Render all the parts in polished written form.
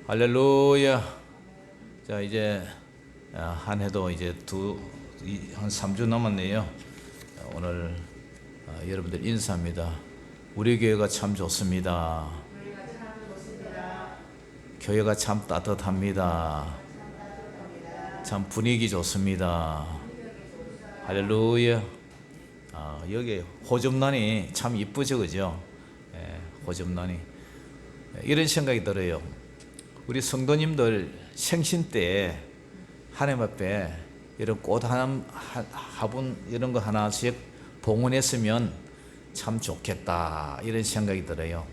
할렐루야. 자, 이제 한 해도 이제 한 3주 남았네요. 오늘 여러분들 인사합니다. 우리 교회가 참 좋습니다. 교회가 참 따뜻합니다. 참 분위기 좋습니다. 할렐루야. 여기 호접란이 참 이쁘죠, 그죠? 호접란이. 이런 생각이 들어요. 우리 성도님들 생신 때 하나님 앞에 이런 꽃 화분 이런 거 하나씩 봉헌했으면 참 좋겠다, 이런 생각이 들어요.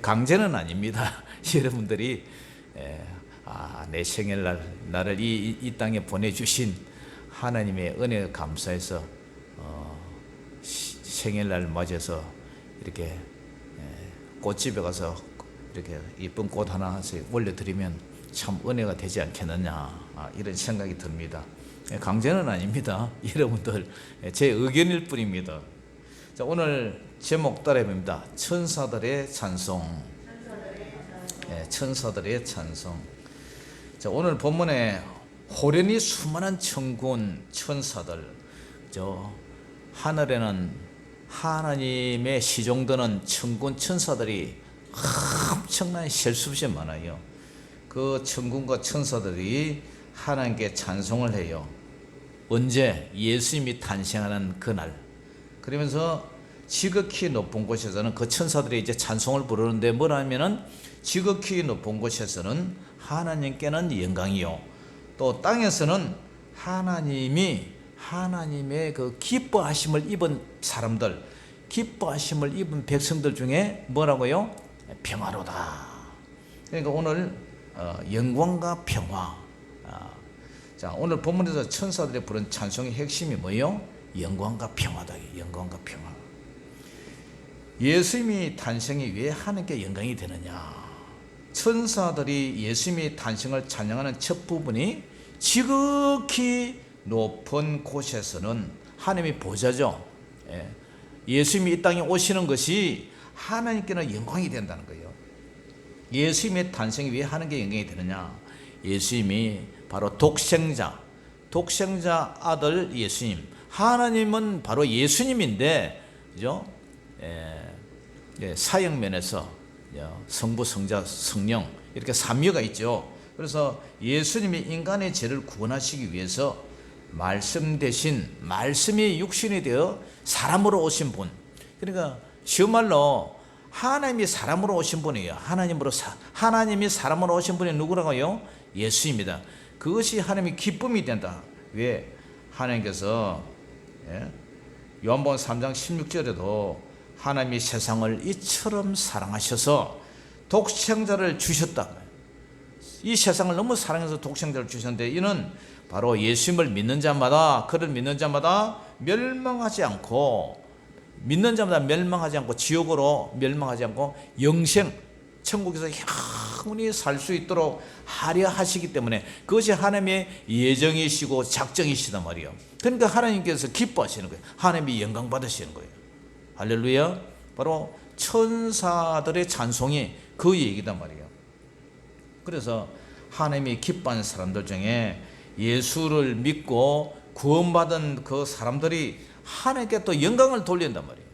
강제는 아닙니다. 여러분들이 내 생일날 나를 이 땅에 보내주신 하나님의 은혜에 감사해서 생일날 맞아서 이렇게 꽃집에 가서 이렇게 이쁜 꽃 하나씩 올려드리면 참 은혜가 되지 않겠느냐, 이런 생각이 듭니다. 강제는 아닙니다. 여러분들 제 의견일 뿐입니다. 자, 오늘 제목 따라해봅니다. 천사들의 찬송. 천사들의 찬송. 자, 오늘 본문에 호련히 수많은 천군 천사들, 하늘에는 하나님의 시종되는 천군 천사들이 엄청난 셀수 없이 많아요. 그 천군과 천사들이 하나님께 찬송을 해요. 언제? 예수님이 탄생하는 그날. 그러면서 지극히 높은 곳에서는 그 천사들이 이제 찬송을 부르는데, 뭐라 하면은 지극히 높은 곳에서는 하나님께는 영광이요, 또 땅에서는 하나님의 그 기뻐하심을 입은 사람들, 기뻐하심을 입은 백성들 중에 뭐라고요? 평화로다. 그러니까 오늘 영광과 평화. 자, 오늘 본문에서 천사들이 부른 찬송의 핵심이 뭐예요? 영광과 평화다. 영광과 평화. 예수님이 탄생이 왜 하나님께 영광이 되느냐? 천사들이 예수님의 탄생을 찬양하는 첫 부분이 지극히 높은 곳에서는 하나님의 보좌죠. 예수님이 이 땅에 오시는 것이 하나님께는 영광이 된다는 거예요. 예수님의 탄생이 왜 하나님께 영광이 되느냐? 예수님이 바로 독생자 아들 예수님, 하나님은 바로 예수님인데, 그죠? 사역면에서 성부, 성자, 성령 이렇게 삼위가 있죠. 그래서 예수님이 인간의 죄를 구원하시기 위해서 말씀 대신 말씀이 육신이 되어 사람으로 오신 분. 그러니까 쉬운 말로 하나님이 사람으로 오신 분이에요. 하나님이 사람으로 오신 분이 누구라고요? 예수입니다. 그것이 하나님의 기쁨이 된다. 왜? 하나님께서 요한복음 3장 16절에도 하나님이 세상을 이처럼 사랑하셔서 독생자를 주셨다. 이 세상을 너무 사랑해서 독생자를 주셨는데, 이는 바로 예수님을 믿는 자마다, 그를 믿는 자마다 멸망하지 않고 지옥으로 멸망하지 않고 영생, 천국에서 영원히 살 수 있도록 하려 하시기 때문에, 그것이 하나님의 예정이시고 작정이시단 말이에요. 그러니까 하나님께서 기뻐하시는 거예요. 하나님이 영광 받으시는 거예요. 할렐루야. 바로 천사들의 찬송이 그 얘기단 말이에요. 그래서 하나님이 기뻐하는 사람들 중에 예수를 믿고 구원받은 그 사람들이 하나님께 또 영광을 돌린단 말이에요.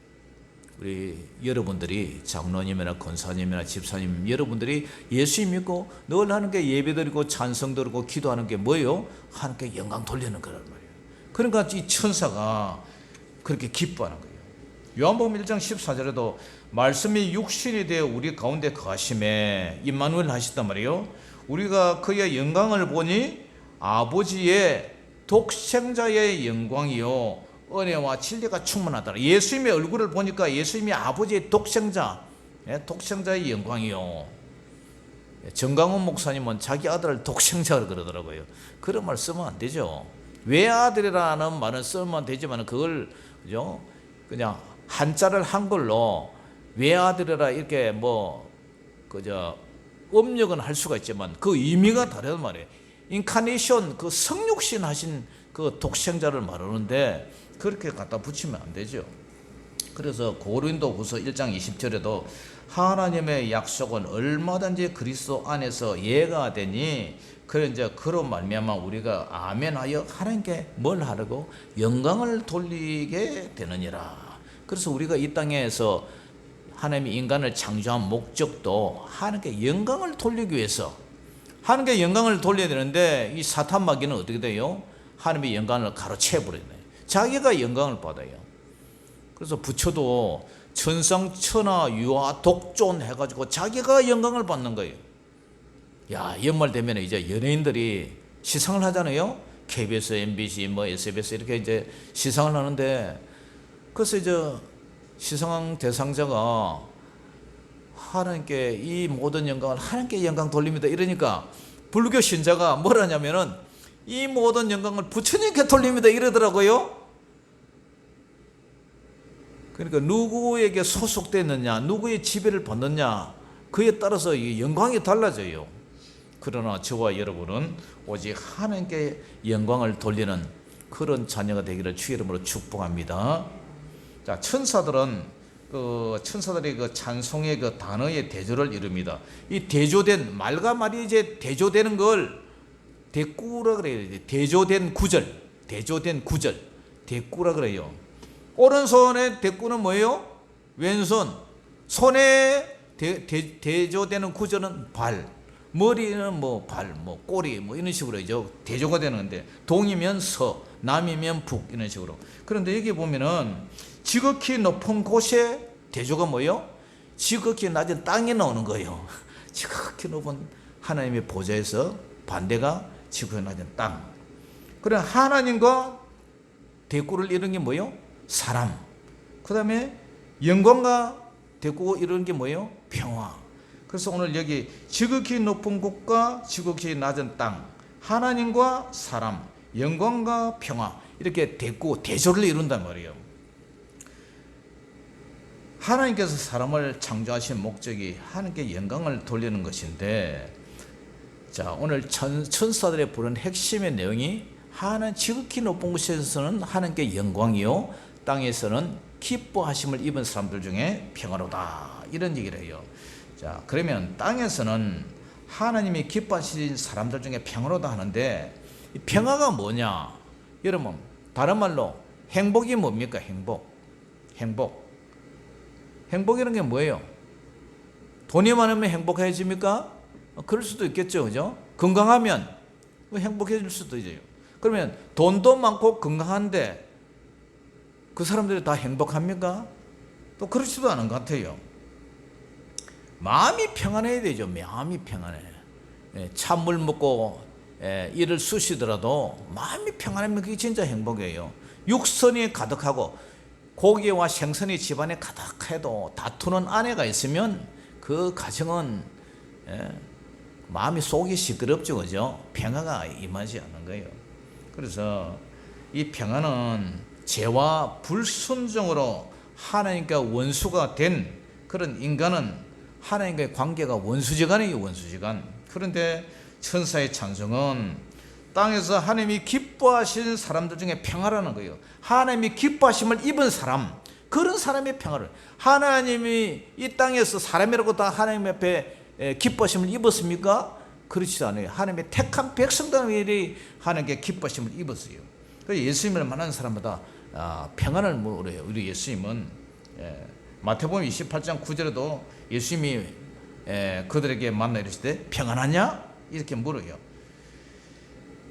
우리 여러분들이 장로님이나 권사님이나 집사님 여러분들이 예수 믿고 늘 하나님께 예배드리고 찬성드리고 기도하는 게 뭐예요? 하나님께 영광 돌리는 거란 말이에요. 그러니까 이 천사가 그렇게 기뻐하는 거예요. 요한복음 1장 14절에도 말씀이 육신이 되어 우리 가운데 거하심에 임마누엘 하셨단 말이에요. 우리가 그의 영광을 보니 아버지의 독생자의 영광이요 은혜와 진리가 충만하더라. 예수님의 얼굴을 보니까 예수님이 아버지의 독생자의 영광이요. 정강훈 목사님은 자기 아들을 독생자로 그러더라고요. 그런 말 쓰면 안 되죠. 외아들이라는 말은 쓰면 되지만 그걸 그냥 한자를 한글로 외아들이라 이렇게 음력은 할 수가 있지만 그 의미가 다르단 말이에요. 인카네이션, 그 성육신 하신 그 독생자를 말하는데 그렇게 갖다 붙이면 안 되죠. 그래서 고린도후서 1장 20절에도 하나님의 약속은 얼마든지 그리스도 안에서 예가 되니 그런 이제 그런 말미암아 우리가 아멘하여 하나님께 뭘 하려고 영광을 돌리게 되느니라. 그래서 우리가 이 땅에서 하나님이 인간을 창조한 목적도 하나님께 영광을 돌리기 위해서, 하나님께 영광을 돌려야 되는데 이 사탄 마귀는 어떻게 돼요? 하나님의 영광을 가로채 버리네. 자기가 영광을 받아요. 그래서 부처도 천상 천하 유아 독존 해가지고 자기가 영광을 받는 거예요. 야, 연말 되면 이제 연예인들이 시상을 하잖아요. KBS, MBC, 뭐 SBS 이렇게 이제 시상을 하는데, 그래서 이제 시상 대상자가 하나님께 이 모든 영광을 하나님께 영광 돌립니다 이러니까 불교 신자가 뭐라냐면은 이 모든 영광을 부처님께 돌립니다 이러더라고요. 그러니까 누구에게 소속되느냐, 누구의 지배를 받느냐, 그에 따라서 이 영광이 달라져요. 그러나 저와 여러분은 오직 하나님께 영광을 돌리는 그런 자녀가 되기를 주의 이름으로 축복합니다. 자, 천사들이 그 찬송의 그 단어의 대조를 이룹니다. 이 대조된 말과 말이 이제 대조되는 걸 대꾸라 그래요. 대조된 구절, 대꾸라 그래요. 오른손의 대꾸는 뭐예요? 왼손. 손에 대조되는 구절은 발. 머리는 뭐 발, 뭐 꼬리, 뭐 이런 식으로 이죠. 대조가 되는데 동이면 서, 남이면 북 이런 식으로. 그런데 여기 보면은 지극히 높은 곳에 대조가 뭐예요? 지극히 낮은 땅에 나오는 거예요. 지극히 높은 하나님의 보좌에서 반대가 지극히 낮은 땅. 그래 하나님과 대꾸를 이루는 게 뭐예요? 사람. 그 다음에 영광과 대꾸고 이루는 게 뭐예요? 평화. 그래서 오늘 여기 지극히 높은 곳과 지극히 낮은 땅, 하나님과 사람, 영광과 평화 이렇게 대꾸 대조를 이룬단 말이에요. 하나님께서 사람을 창조하신 목적이 하나님께 영광을 돌리는 것인데, 자 오늘 천사들의 부른 핵심의 내용이 하나님 지극히 높은 곳에서는 하나님께 영광이요 땅에서는 기뻐하심을 입은 사람들 중에 평화로다 이런 얘기를 해요. 자 그러면 땅에서는 하나님이 기뻐하신 사람들 중에 평화로다 하는데 이 평화가 뭐냐? 여러분 다른 말로 행복이 뭡니까? 행복이라는 게 뭐예요? 돈이 많으면 행복해집니까? 그럴 수도 있겠죠, 그죠? 건강하면 행복해질 수도 있어요. 그러면 돈도 많고 건강한데 그 사람들이 다 행복합니까? 또 그렇지도 않은 것 같아요. 마음이 평안해야 되죠. 마음이 평안해. 찬물 먹고 이를 쑤시더라도 마음이 평안하면 그게 진짜 행복이에요. 육선이 가득하고 고기와 생선이 집안에 가득해도 다투는 아내가 있으면 그 가정은 마음이 속이 시끄럽죠, 그죠? 평화가 임하지 않는 거예요. 그래서 이 평화는 죄와 불순종으로 하나님과 원수가 된 그런 인간은 하나님과의 관계가 원수지간이에요, 원수지간. 그런데 천사의 찬송은 땅에서 하나님이 기뻐하시는 사람들 중에 평화라는 거예요. 하나님이 기뻐하심을 입은 사람, 그런 사람의 평화를. 하나님이 이 땅에서 사람이라고 다 하나님 앞에 기뻐하심을 입었습니까? 그렇지 않아요. 하나님의 택한 백성들이 하나님께 기뻐하심을 입었어요. 그래서 예수님을 만난 사람마다 평안을 물어요. 우리 예수님은 마태복음 28장 9절에도 예수님이 그들에게 만나 이르실 때 평안하냐? 이렇게 물어요.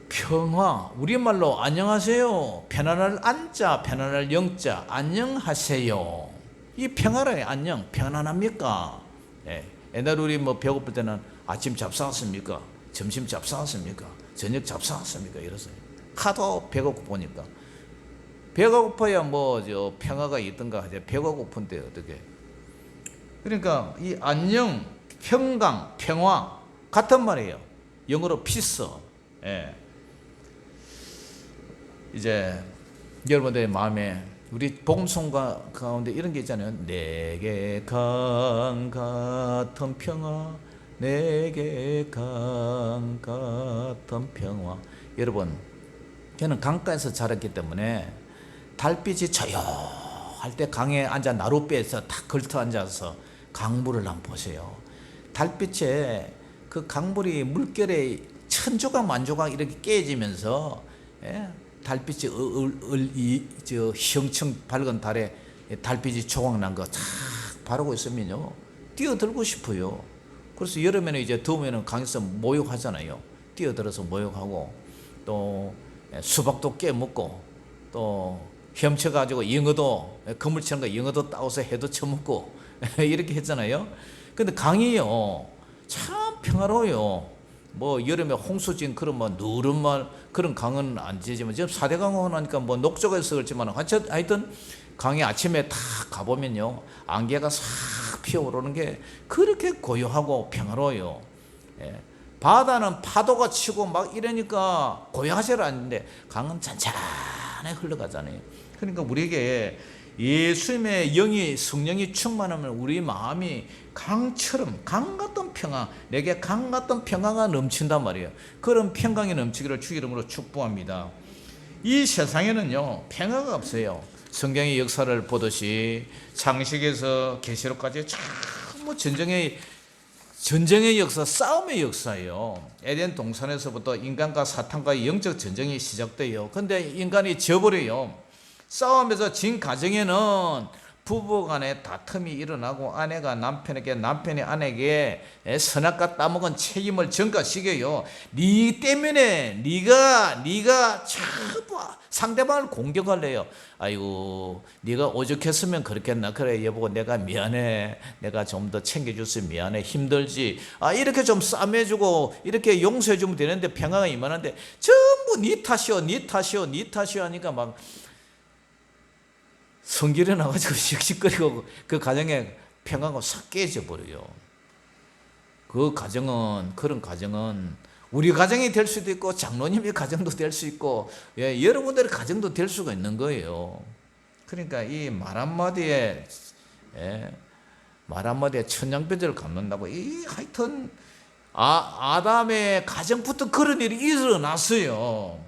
평화, 우리말로 안녕하세요. 편안할 안자, 편안할 영자, 안녕하세요. 이 평화라요. 안녕, 편안합니까? 옛날 우리 뭐 배고플 때는 아침 잡사왔습니까? 점심 잡사왔습니까? 저녁 잡사왔습니까? 이러세요. 하도 배가 고프니까. 배가 고파야 뭐 저 평화가 있던가 하죠. 배가 고픈데 어떻게? 그러니까 이 안녕, 평강, 평화 같은 말이에요. 영어로 peace. 이제 여러분들의 마음에 우리 복음송 가운데 이런 게 있잖아요. 내게 강 같은 평화, 내게 강 같은 평화. 여러분, 저는 강가에서 자랐기 때문에 달빛이 조용할 때 강에 앉아 나룻배에서 탁 걸터 앉아서 강물을 한번 보세요. 달빛에 그 강물이 물결에 천조각 만조각 이렇게 깨지면서 달빛이 형청 밝은 달에 달빛이 조각난 거 쫙 바르고 있으면요 뛰어들고 싶어요. 그래서 여름에는 이제 더우면은 강에서 목욕하잖아요. 뛰어들어서 목욕하고 또 수박도 깨먹고 또 헤엄쳐가지고 영어도 그물치는 거 영어도 따와서 해도 쳐먹고 이렇게 했잖아요. 근데 강이요 참 평화로워요. 뭐 여름에 홍수진 그런 뭐 누런 그런 강은 안 지지만 지금 4대 강은 하니까 뭐 녹조가 있어 그렇지만 하여튼 강에 아침에 다 가보면요 안개가 싹 피어오르는 게 그렇게 고요하고 평화로워요. 바다는 파도가 치고 막 이러니까 고요하지 않는데 강은 잔잔하게 흘러가잖아요. 그러니까 우리에게 예수님의 영이 성령이 충만하면 우리 마음이 강처럼 강 같은 평화, 내게 강 같은 평화가 넘친단 말이에요. 그런 평강이 넘치기를 주 이름으로 축복합니다. 이 세상에는요 평화가 없어요. 성경의 역사를 보듯이 창세기에서 계시록까지 전부 전쟁의 역사, 싸움의 역사예요. 에덴 동산에서부터 인간과 사탄과의 영적 전쟁이 시작돼요. 근데 인간이 져버려요. 싸움에서 진 가정에는 부부간에 다툼이 일어나고 아내가 남편에게 남편이 아내에게 선악과 따먹은 책임을 전가시켜요. 네 때문에 네가 전부 상대방을 공격할래요. 아이고 네가 오죽했으면 그렇겠나. 그래 여보 내가 미안해. 내가 좀 더 챙겨줬으면 미안해. 힘들지. 이렇게 좀 싸매주고 이렇게 용서해주면 되는데 평화가 임하는데 전부 네 탓이요 하니까 막 성질이 나가지고 씩씩거리고 그 가정에 평화가 싹 깨져버려요. 그런 가정은 우리 가정이 될 수도 있고 장로님의 가정도 될 수 있고 여러분들의 가정도 될 수가 있는 거예요. 그러니까 이 말 한마디에 천냥빚을 갚는다고 하여튼 아담의 가정부터 그런 일이 일어났어요.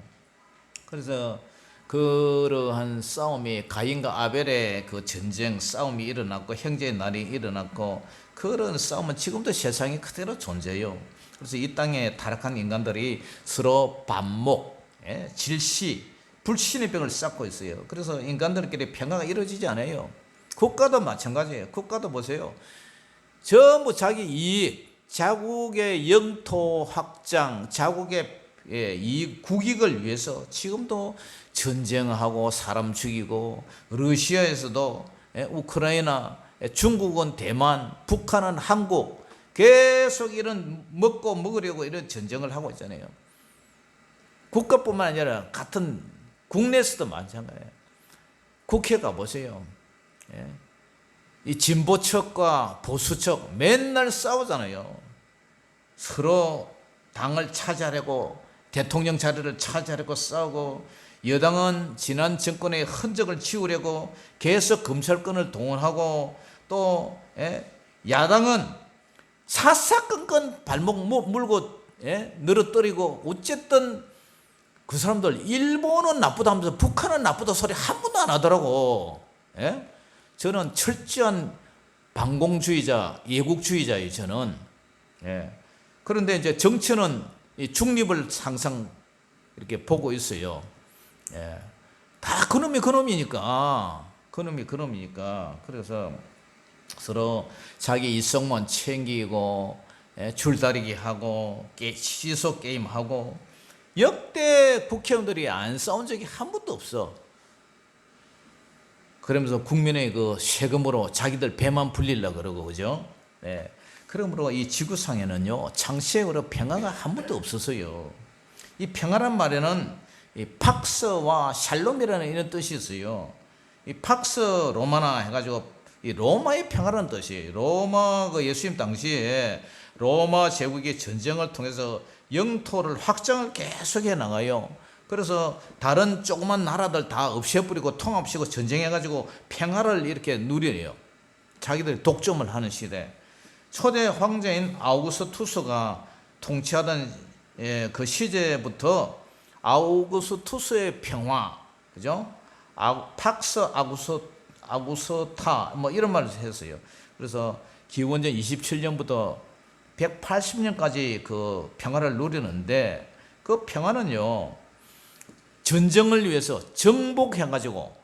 그래서 그러한 싸움이 가인과 아벨의 그 전쟁 싸움이 일어났고 형제의 날이 일어났고 그런 싸움은 지금도 세상에 그대로 존재해요. 그래서 이 땅에 타락한 인간들이 서로 반목, 질시, 불신의 병을 쌓고 있어요. 그래서 인간들끼리 평화가 이루어지지 않아요. 국가도 마찬가지예요. 국가도 보세요. 전부 자기 이익, 자국의 영토 확장, 자국의 이 국익을 위해서 지금도 전쟁하고 사람 죽이고 러시아에서도 우크라이나, 중국은 대만, 북한은 한국 계속 이런 먹고 먹으려고 이런 전쟁을 하고 있잖아요. 국가뿐만 아니라 같은 국내에서도 마찬가지예요. 국회 가보세요. 이 진보측과 보수측 맨날 싸우잖아요. 서로 당을 차지하려고 대통령 자리를 차지하려고 싸우고 여당은 지난 정권의 흔적을 지우려고 계속 검찰권을 동원하고 또 야당은 사사건건 발목 물고 늘어뜨리고 어쨌든 그 사람들 일본은 나쁘다 하면서 북한은 나쁘다 소리 한 번도 안 하더라고. 저는 철저한 반공주의자, 예국주의자예요. 저는. 그런데 이제 정치는 중립을 항상 이렇게 보고 있어요. 다 그놈이니까. 그래서 서로 자기 이성만 챙기고 줄다리기 하고 시소 게임 하고 역대 국회의원들이 안 싸운 적이 한 번도 없어. 그러면서 국민의 그 세금으로 자기들 배만 불리려고 그러고 그죠? 그러므로 이 지구상에는요 창세적으로 평화가 한 번도 없었어요. 이 평화란 말에는 이 팍스와 샬롬이라는 이런 뜻이 있어요. 이 팍스 로마나 해가지고 이 로마의 평화라는 뜻이에요. 로마 그 예수님 당시에 로마 제국의 전쟁을 통해서 영토를 확장을 계속해 나가요. 그래서 다른 조그만 나라들 다 없애버리고 통합시고 전쟁해가지고 평화를 이렇게 누려요. 자기들이 독점을 하는 시대. 초대 황제인 아우구스투스가 통치하던 그 시제부터 아우구스투스의 평화, 그죠? 팍스 아구스타 뭐 이런 말을 했어요. 그래서 기원전 27년부터 180년까지 그 평화를 누리는데 그 평화는요, 전쟁을 위해서 정복해가지고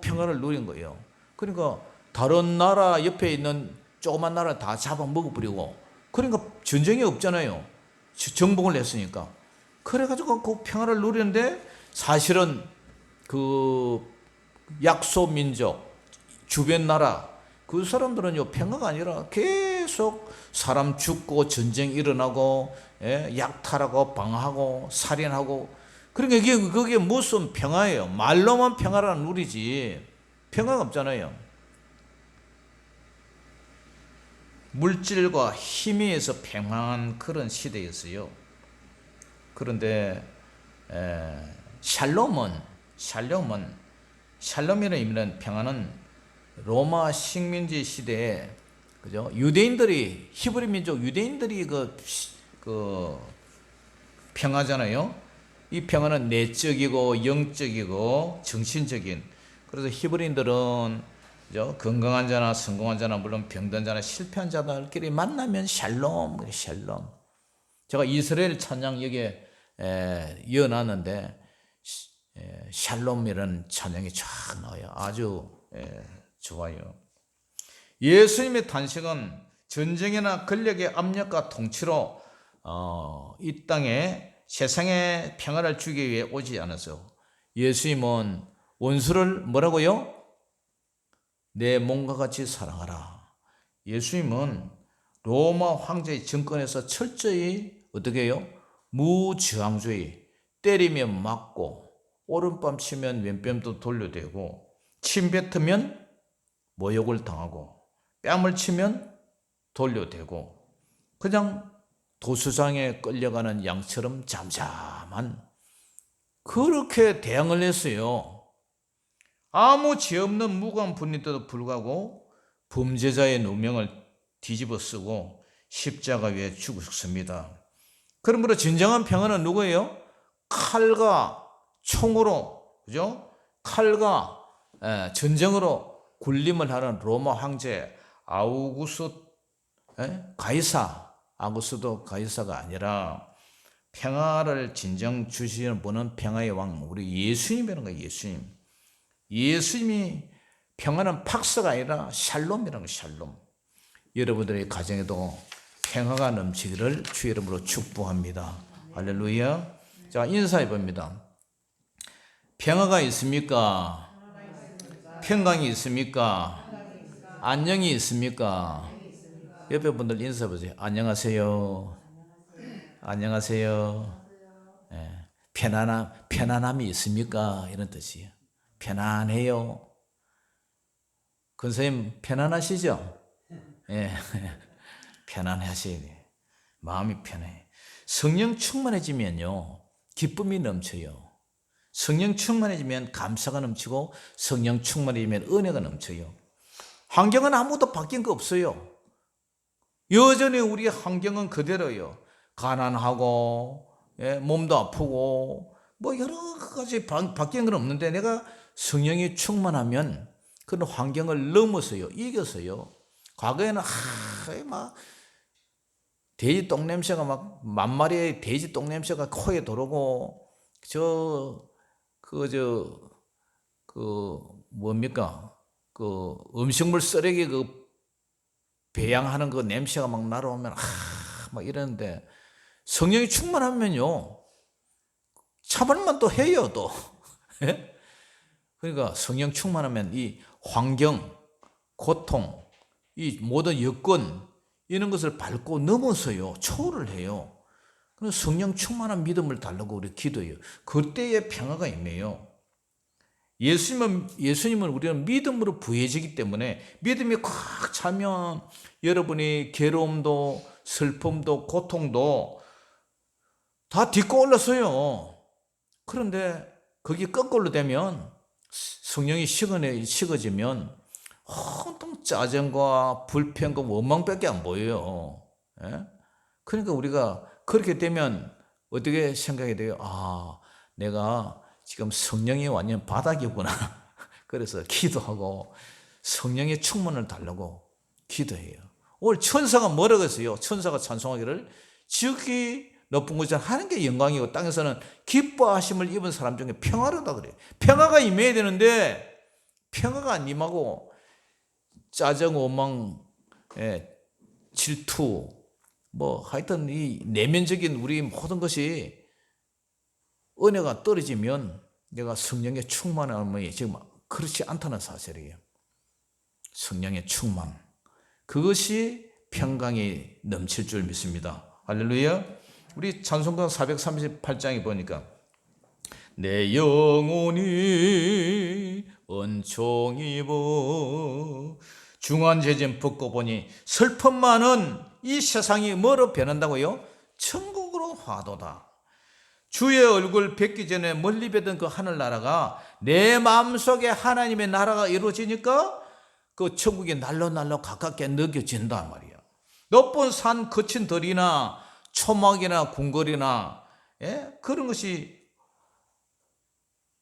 평화를 누린 거예요. 그러니까 다른 나라 옆에 있는 조그만 나라 다 잡아먹어버리고, 그러니까 전쟁이 없잖아요. 정복을 했으니까. 그래가지고 그 평화를 누리는데, 사실은 그 약소민족, 주변 나라, 그 사람들은요, 평화가 아니라 계속 사람 죽고 전쟁 일어나고, 약탈하고 방하고 살인하고. 그러니까 그게 무슨 평화예요? 말로만 평화라는 누리지 평화가 없잖아요. 물질과 힘에 의해서 평안한 그런 시대였어요. 그런데 샬롬이라는 의미는 평안은 로마 식민지 시대에, 그죠? 유대인들이, 히브리 민족 유대인들이 그 평화잖아요. 이 평화는 내적이고 영적이고 정신적인. 그래서 히브리인들은, 그죠? 건강한 자나 성공한 자나, 물론 병든 자나 실패한 자들끼리 만나면 샬롬. 제가 이스라엘 찬양 여기에 이어놨는데, 샬롬이라는 찬양이 쫙 나와요. 아주 좋아요. 예수님의 탄생은 전쟁이나 권력의 압력과 통치로 이 땅에 세상에 평화를 주기 위해 오지 않았어요. 예수님은 원수를 뭐라고요? 내 몸과 같이 사랑하라. 예수님은 로마 황제의 정권에서 철저히 어떻게 해요? 무저항주의, 때리면 맞고, 오른뺨 치면 왼뺨도 돌려대고, 침 뱉으면 모욕을 당하고, 뺨을 치면 돌려대고, 그냥 도수장에 끌려가는 양처럼 잠잠한, 그렇게 대항을 했어요. 아무 죄 없는 무고한 분인데도 불구하고 범죄자의 누명을 뒤집어 쓰고 십자가 위에 죽었습니다. 그러므로 진정한 평화는 누구예요? 칼과 총으로, 그죠? 칼과 전쟁으로 군림을 하는 로마 황제 아우구스도 가이사가 아니라, 평화를 진정 주시는 분은 평화의 왕, 우리 예수님이라는 거예요. 예수님이 평화는 팍스가 아니라 샬롬이라는 거예요. 샬롬. 여러분들의 가정에도 평화가 넘치기를 주 이름으로 축복합니다. 할렐루야. 자, 인사해 봅니다. 평화가 있습니까? 평강이 있습니까? 안녕이 있습니까? 옆에 분들 인사해 보세요. 안녕하세요. 안녕하세요. 편안함이 있습니까? 이런 뜻이에요. 편안해요. 권사님 편안하시죠? 편안하셔야 돼요. 마음이 편해. 성령 충만해지면요, 기쁨이 넘쳐요. 성령 충만해지면 감사가 넘치고, 성령 충만해지면 은혜가 넘쳐요. 환경은 아무것도 바뀐 거 없어요. 여전히 우리 환경은 그대로예요. 가난하고, 몸도 아프고, 뭐 여러 가지 바뀐 건 없는데, 내가 성령이 충만하면 그런 환경을 넘어서요, 이겨서요. 과거에는 막 돼지 똥냄새가 막 만마리의 돼지 똥냄새가 코에 들어오고, 음식물 쓰레기 배양하는 그 냄새가 막 날아오면 막 이러는데, 성령이 충만하면요, 참을만 또 해요, 또. 그러니까 성령 충만하면 이 환경, 고통, 이 모든 여건, 이런 것을 밟고 넘어서요, 초월을 해요. 그래서 성령 충만한 믿음을 달라고 우리 기도해요. 그때의 평화가 있네요. 예수님은 우리는 믿음으로 부해지기 때문에, 믿음이 꽉 차면 여러분이 괴로움도 슬픔도 고통도 다 딛고 올라서요. 그런데 그게 거꾸로 되면, 성령이 식어지면 온통 짜증과 불평과 원망밖에 안 보여요. 그러니까 우리가 그렇게 되면 어떻게 생각이 돼요? 내가 지금 성령이 완전 바닥이구나. 그래서 기도하고 성령의 충만을 달라고 기도해요. 오늘 천사가 뭐라고 했어요? 천사가 찬송하기를 지극히 높은 곳에서 하는 게 영광이고 땅에서는 기뻐하심을 입은 사람 중에 평화로다 그래요. 평화가 임해야 되는데 평화가 안 임하고 짜증, 원망, 질투, 하여튼 이 내면적인 우리 모든 것이 은혜가 떨어지면 내가 성령의 충만함이 지금 그렇지 않다는 사실이에요. 성령의 충만. 그것이 평강이 넘칠 줄 믿습니다. 할렐루야. 우리 찬송가 438장에 보니까 내 영혼이 은총 입어 중환제진 벗고 보니 슬픔 많은 이 세상이 뭐로 변한다고요? 천국으로 화도다. 주의 얼굴 뵙기 전에 멀리 뵈던 그 하늘나라가 내 마음속에 하나님의 나라가 이루어지니까 그 천국이 날로 가깝게 느껴진단 말이야. 높은 산 거친 들이나 초막이나 궁궐이나 그런 것이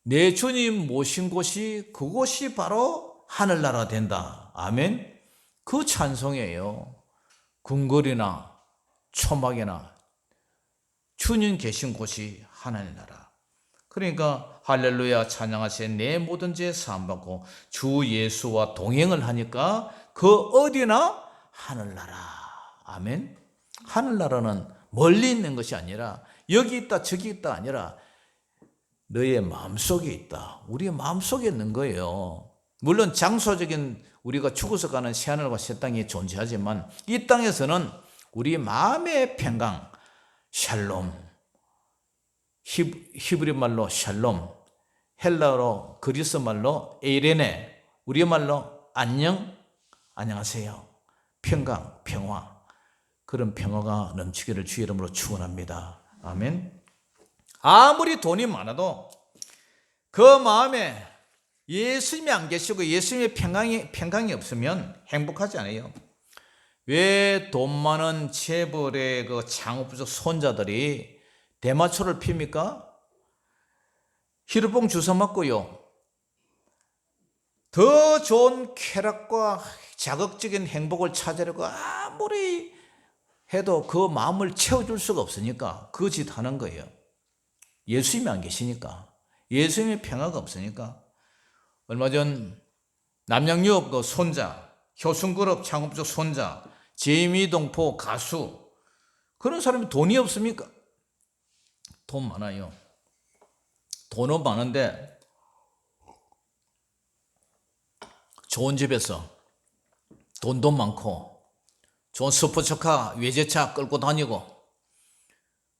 내 주님 모신 곳이 그곳이 바로 하늘나라 된다. 아멘. 그 찬송이에요. 궁궐이나 초막이나 주님 계신 곳이 하늘나라. 그러니까 할렐루야 찬양하세 내 모든 죄 사함받고 주 예수와 동행을 하니까 그 어디나 하늘나라. 아멘. 하늘나라는 멀리 있는 것이 아니라 여기 있다 저기 있다 아니라 너의 마음속에 있다. 우리의 마음속에 있는 거예요. 물론 장소적인 우리가 죽어서 가는 새하늘과 새 땅이 존재하지만 이 땅에서는 우리 마음의 평강, 샬롬, 히브리 말로 샬롬, 헬라어로 그리스 말로 에이레네, 우리 말로 안녕, 안녕하세요. 평강, 평화. 그런 평화가 넘치기를 주의 이름으로 축원합니다. 아멘. 아무리 돈이 많아도 그 마음에 예수님이 안 계시고 예수님의 평강이 없으면 행복하지 않아요. 왜 돈 많은 재벌의 그 창업적 손자들이 대마초를 핍니까? 히르봉 주사 맞고요. 더 좋은 쾌락과 자극적인 행복을 찾으려고 아무리 해도 그 마음을 채워줄 수가 없으니까 그 짓 하는 거예요. 예수님이 안 계시니까. 예수님의 평화가 없으니까. 얼마 전 남양유업 그 손자, 효순그룹 창업적 손자, 제이미동포 가수, 그런 사람이 돈이 없습니까? 돈 많아요. 돈은 많은데 좋은 집에서 돈도 많고 좋은 스포츠카, 외제차 끌고 다니고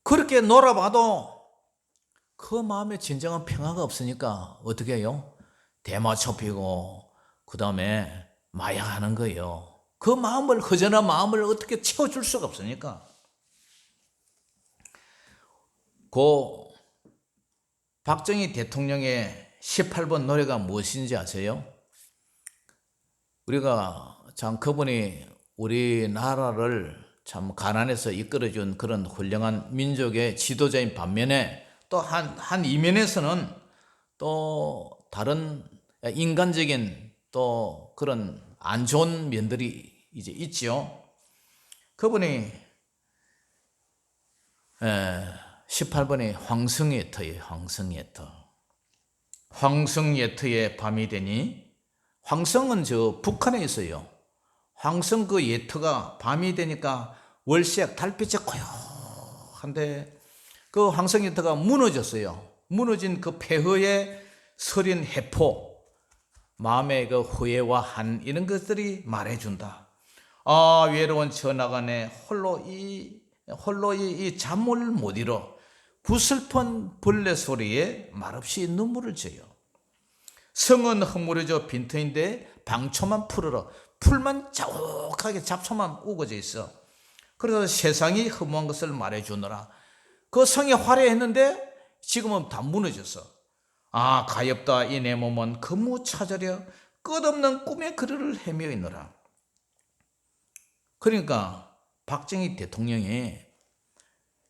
그렇게 놀아봐도 그 마음에 진정한 평화가 없으니까 어떻게 해요? 대마초 피고 그 다음에 마약하는 거예요. 그 마음을, 허전한 마음을 어떻게 채워줄 수가 없으니까. 고 박정희 대통령의 18번 노래가 무엇인지 아세요? 우리가 참 그분이 우리나라를 참 가난해서 이끌어준 그런 훌륭한 민족의 지도자인 반면에 또 한 이면에서는 또 다른 인간적인 또 그런 안 좋은 면들이 이제 있지요. 그분이 18번의 황성예터예요. 황성예터의 밤이 되니, 황성은 저 북한에 있어요. 황성 그 예터가 밤이 되니까 월색 달빛이 고요한데 그 황성예터가 무너졌어요. 무너진 그 폐허에 서린 해포, 마음의 그 후회와 한 이런 것들이 말해준다. 아, 외로운 전화가네 홀로 이 잠을 못 이뤄 부슬픈 벌레 소리에 말없이 눈물을 져요. 성은 허물어져 빈터인데 방초만 풀어라. 풀만 자욱하게 잡초만 우거져 있어. 그래서 세상이 허무한 것을 말해주느라 그 성이 화려했는데 지금은 다 무너졌어. 아, 가엾다 이 내 몸은 근무 찾으려 끝없는 꿈의 그르를 헤매어 있노라. 그러니까 박정희 대통령이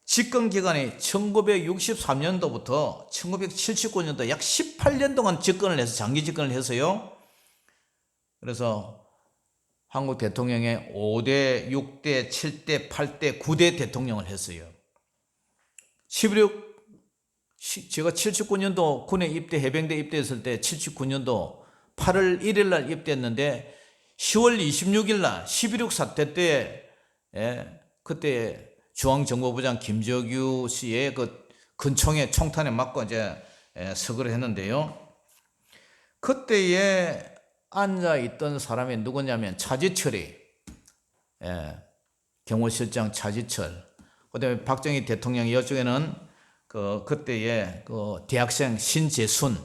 집권 기간이 1963년도부터 1979년도 약 18년 동안 집권을 해서 장기 집권을 해서요. 그래서 한국 대통령의 5대, 6대, 7대, 8대, 9대 대통령을 했어요. 11.6 제가 79년도 군에 입대, 해병대 입대했을 때 79년도 8월 1일 날 입대했는데 10월 26일 날 11.6 사태 때 그때 중앙정보부장 김정규 씨의 그 근총에 총탄에 맞고 이제 서거를 했는데요. 그때에 앉아 있던 사람이 누구냐면 차지철이, 경호실장 차지철, 그다음에 박정희 대통령, 이쪽에는 그때의 그 대학생 신재순,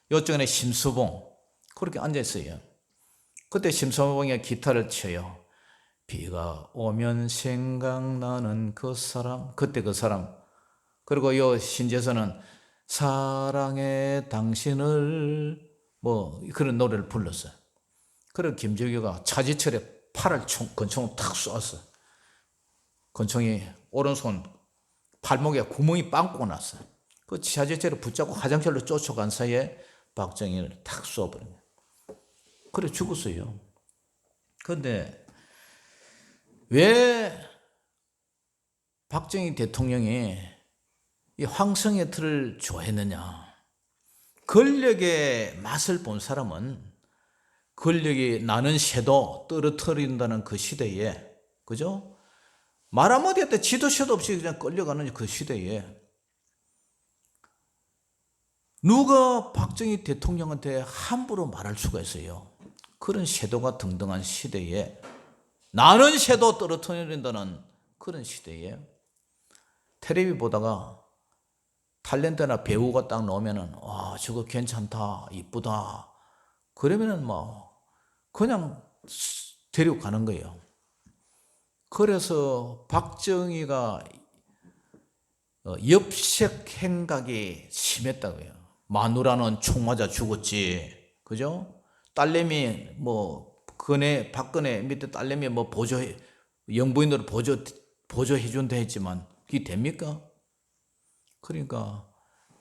이쪽에는 심수봉, 그렇게 앉아 있어요. 그때 심수봉이 기타를 쳐요. 비가 오면 생각나는 그 사람, 그때 그 사람. 그리고 요 신재선은 사랑해 당신을 뭐 그런 노래를 불렀어요. 그리고 김정규가 차지철의 팔을 권총을 탁 쏘았어. 권총이 오른손 발목에 구멍이 빵꾸가 났어요. 그 차지철을 붙잡고 화장실로 쫓아간 사이에 박정희를 탁 쏘아버린 거예요. 그래 죽었어요. 그런데 왜 박정희 대통령이 이 황성의 틀을 좋아했느냐? 권력의 맛을 본 사람은 권력이 나는 새도 떨어뜨린다는 그 시대에, 그죠? 말 한마디 할 때 지도 새도 없이 그냥 끌려가는 그 시대에 누가 박정희 대통령한테 함부로 말할 수가 있어요? 그런 새도가 등등한 시대에, 나는 새도 떨어뜨린다는 그런 시대에 텔레비 보다가 탤런트나 배우가 딱 나오면은 와 저거 괜찮다, 이쁘다, 그러면은 뭐 그냥 데리고 가는 거예요. 그래서 박정희가 엽색 행각이 심했다고요. 마누라는 총 맞아 죽었지, 그죠? 딸내미 뭐 박근혜 밑에 딸내미 뭐 영부인으로 보조해 준다 했지만 그게 됩니까? 그러니까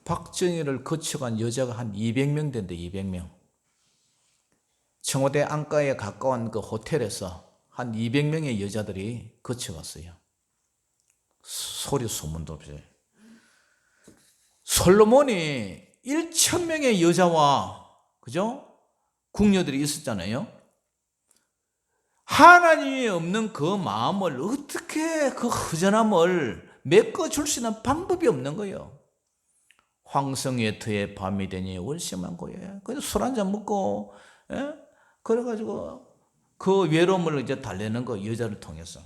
박정희를 거쳐간 여자가 한 200명 된대. 200명. 청와대 안가에 가까운 그 호텔에서 한 200명의 여자들이 거쳐갔어요. 소리 소문도 없어요. 솔로몬이 1,000명의 여자와, 그죠? 궁녀들이 있었잖아요. 하나님이 없는 그 마음을 어떻게 그 허전함을 메꿔줄 수 있는 방법이 없는 거예요. 황성의 터에 밤이 되니 월심한 거예요. 그래서 술 한잔 먹고, 그래가지고 그 외로움을 이제 달래는 거, 여자를 통해서.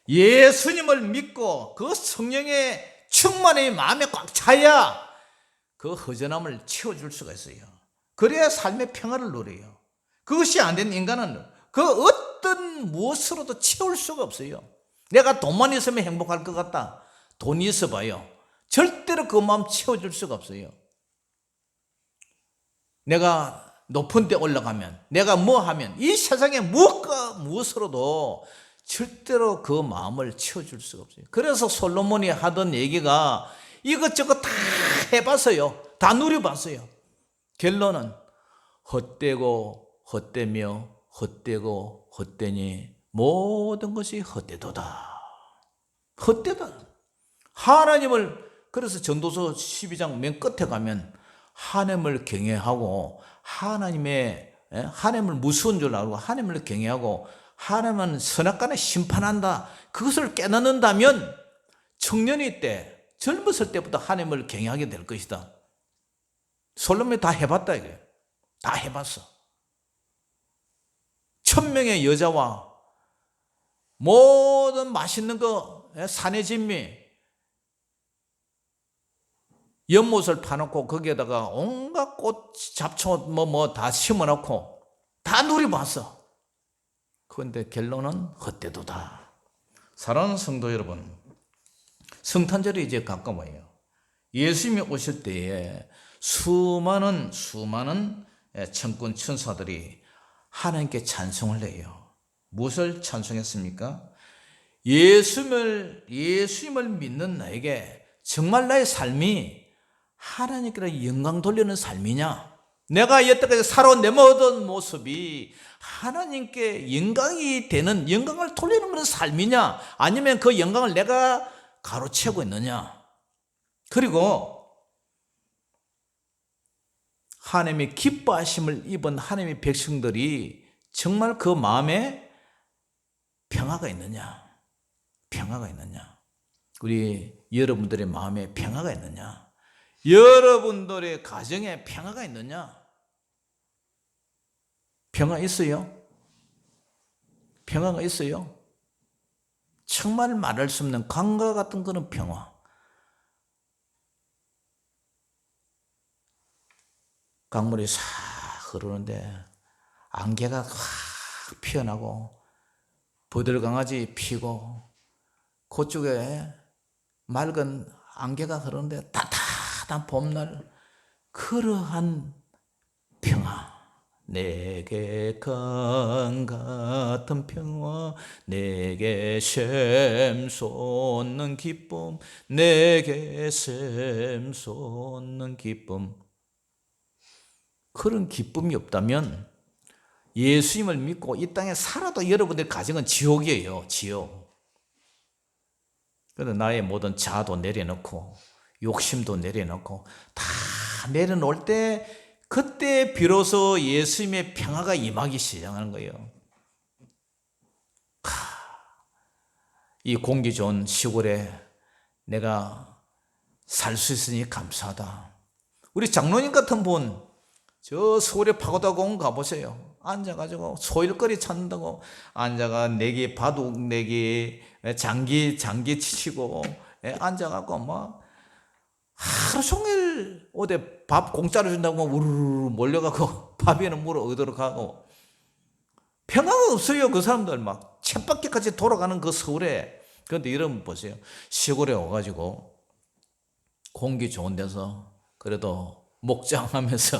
예수님을 믿고 그 성령의 충만의 마음에 꽉 차야 그 허전함을 채워줄 수가 있어요. 그래야 삶의 평화를 누려요. 그것이 안 된 인간은 그 어떤 무엇으로도 채울 수가 없어요. 내가 돈만 있으면 행복할 것 같다. 돈이 있어 봐요. 절대로 그 마음 채워줄 수가 없어요. 내가 높은 데 올라가면, 내가 뭐 하면 이 세상에 무엇과 무엇으로도 절대로 그 마음을 채워줄 수가 없어요. 그래서 솔로몬이 하던 얘기가 이것저것 다 해봤어요. 다 누려봤어요. 결론은 헛되고 헛되며 헛되고 헛되니 모든 것이 헛되도다. 헛되다. 하나님을, 그래서 전도서 12장 맨 끝에 가면 하나님을 경외하고 하나님을 무서운 줄 알고 하나님을 경외하고 하나님은 선악간에 심판한다. 그것을 깨닫는다면 청년이 때, 젊었을 때부터 하나님을 경외하게 될 것이다. 솔로몬이 다 해봤다 이게. 다 해봤어. 1,000명의 여자와 모든 맛있는 거, 산의 진미, 연못을 파놓고 거기에다가 온갖 꽃, 잡초 뭐 다 심어놓고 다 누려봤어. 그런데 결론은 헛되도다. 사랑하는 성도 여러분, 성탄절이 이제 가까워요. 예수님이 오실 때에 수많은 천군 천사들이 하나님께 찬송을 해요. 무엇을 찬송했습니까? 예수님을 믿는 나에게 정말 나의 삶이 하나님께로 영광 돌리는 삶이냐? 내가 여태까지 살아온 내 모든 모습이 하나님께 영광이 되는, 영광을 돌리는 그런 삶이냐, 아니면 그 영광을 내가 가로채고 있느냐. 그리고 하나님의 기뻐하심을 입은 하나님의 백성들이 정말 그 마음에 평화가 있느냐, 평화가 있느냐, 우리 여러분들의 마음에 평화가 있느냐, 여러분들의 가정에 평화가 있느냐. 평화 있어요? 평화가 있어요? 정말 말할 수 없는 강과 같은 그런 평화. 강물이 싹 흐르는데 안개가 확 피어나고 버들강아지 피고 그쪽에 맑은 안개가 흐르는데 따뜻한 봄날, 그러한 평화. 내게 강 같은 평화, 내게 샘솟는 기쁨, 내게 샘솟는 기쁨. 그런 기쁨이 없다면 예수님을 믿고 이 땅에 살아도 여러분들 가정은 지옥이에요. 지옥. 그래서 나의 모든 자아도 내려놓고 욕심도 내려놓고 다 내려놓을 때, 그때 비로소 예수님의 평화가 임하기 시작하는 거예요. 이 공기 좋은 시골에 내가 살 수 있으니 감사하다. 우리 장로님 같은 분, 저 서울에 파고다공 가보세요. 앉아가지고 소일거리 찾는다고 앉아가 내기 바둑 내기 장기 치시고 앉아가고 막 하루 종일 어디 밥 공짜로 준다고 막 우르르 몰려가고 밥에는 물어 얻으러 가고, 평화가 없어요. 그 사람들 막 쳇바퀴까지 돌아가는 그 서울에. 그런데 여러분 보세요. 시골에 와가지고 공기 좋은 데서 그래도 목장하면서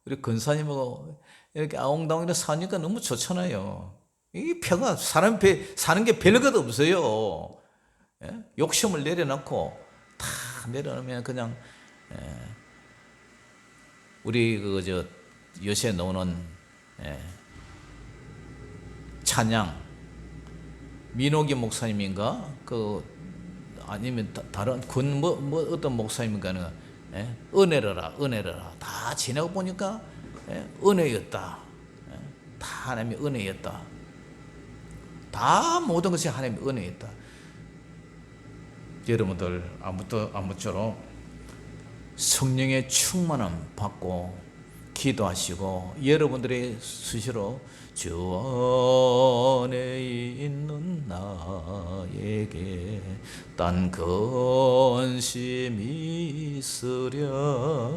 우리 근사님하고 이렇게 아웅다웅이나 사니까 너무 좋잖아요. 이 평화, 사람 사는 게 별것 없어요. 욕심을 내려놓고 다 내려놓으면 그냥 우리 그저 요새 나오는 찬양, 민호기 목사님인가 그 아니면 다른 어떤 목사님인가는 은혜라 다 지내고 보니까 은혜였다. 다 하나님의 은혜였다. 다 모든 것이 하나님의 은혜였다. 여러분들 아무쪼록 성령의 충만함 받고 기도하시고, 여러분들의 수시로 주 안에 있는 나에게 딴 근심이 있으랴.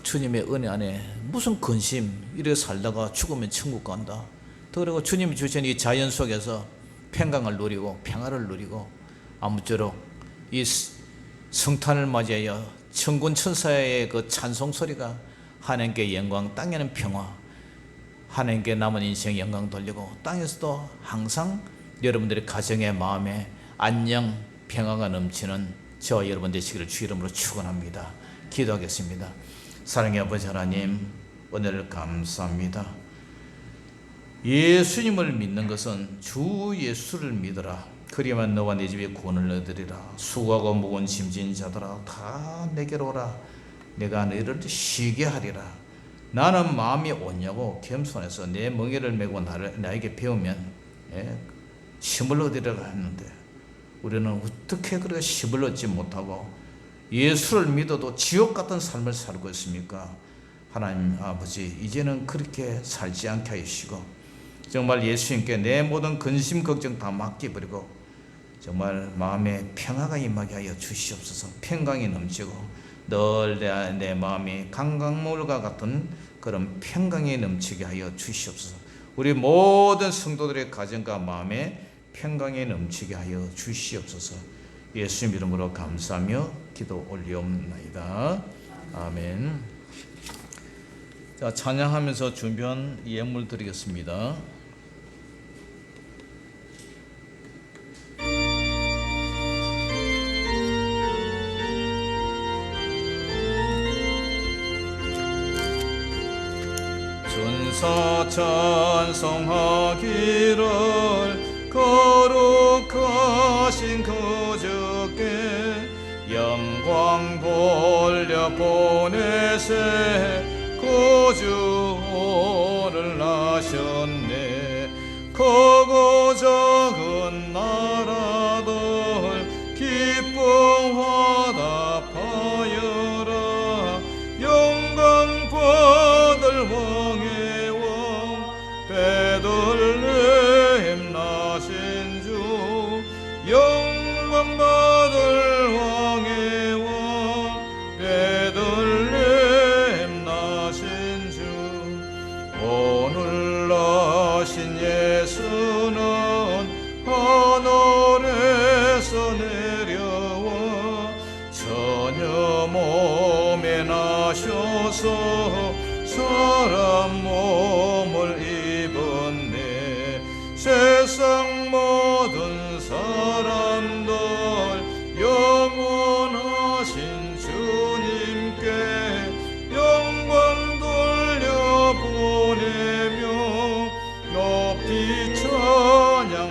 주님의 은혜 안에 무슨 근심, 이래 살다가 죽으면 천국 간다. 그리고 주님이 주신 이 자연 속에서 평강을 누리고 평화를 누리고, 아무쪼록 이 성탄을 맞이하여 천군 천사의 그 찬송 소리가 하나님께 영광, 땅에는 평화, 하나님께 남은 인생 영광 돌리고, 땅에서도 항상 여러분들의 가정의 마음에 안녕, 평화가 넘치는 저와 여러분 되시기를 주 이름으로 축원합니다. 기도하겠습니다. 사랑의 아버지 하나님, 은혜를 감사합니다. 예수님을 믿는 것은 주 예수를 믿어라. 그리하면 너와 네 집에 구원을 얻으리라. 수고하고 무거운 짐진 자들아 다 내게로 오라. 내가 너희를 쉬게 하리라. 나는 마음이 온유하고 겸손해서 내 멍에를 메고 나에게 배우면 힘을 얻으리라 했는데, 우리는 어떻게 그렇게 힘을 얻지 못하고 예수를 믿어도 지옥 같은 삶을 살고 있습니까? 하나님 아버지, 이제는 그렇게 살지 않게 하시고 정말 예수님께 내 모든 근심 걱정 다 맡겨버리고 정말 마음에 평화가 임하게 하여 주시옵소서. 평강이 넘치고 늘 내 마음이 강강물과 같은 그런 평강이 넘치게 하여 주시옵소서. 우리 모든 성도들의 가정과 마음에 평강이 넘치게 하여 주시옵소서. 예수님 이름으로 감사하며 기도 올리옵나이다. 아멘. 자, 찬양하면서 준비한 예물 드리겠습니다. 주사 찬송하기를 거룩하신 그 주께 영광 돌려 보내세 구주를 나셨네. 크고 작은 나라들 기뻐 화답하여라. 영광 받을 왕의 왕 베들레헴 나신 주 영광 받을 왕의 왕 베들레헴 나신 주. 오늘 나신 예수는 하늘에서 내려와 처녀 몸에 나셔서 사람 몸을 입었네. 세상 모든 사람들 영원하신 주님께 영광 돌려 보내며 높이 찬양하여라.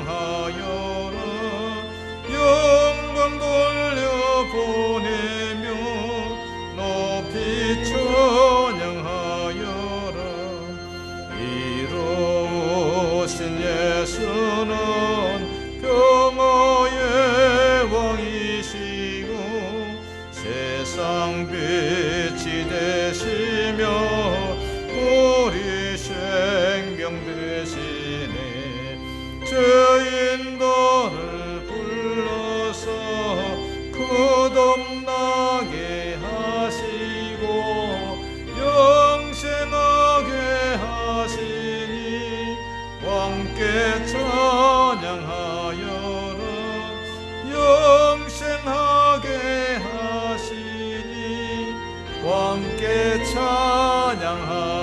영광 돌려 보내며 높이 찬양하여라. 이루신 예수는 평화의 왕이시고 세상 빛이 되시며 우리 생명 되시네. 죄인들을 불러서 거듭나게 하시고 영생하게 하시니 왕께 찬양하여라. 영생하게 하시니 왕께 찬양하여라.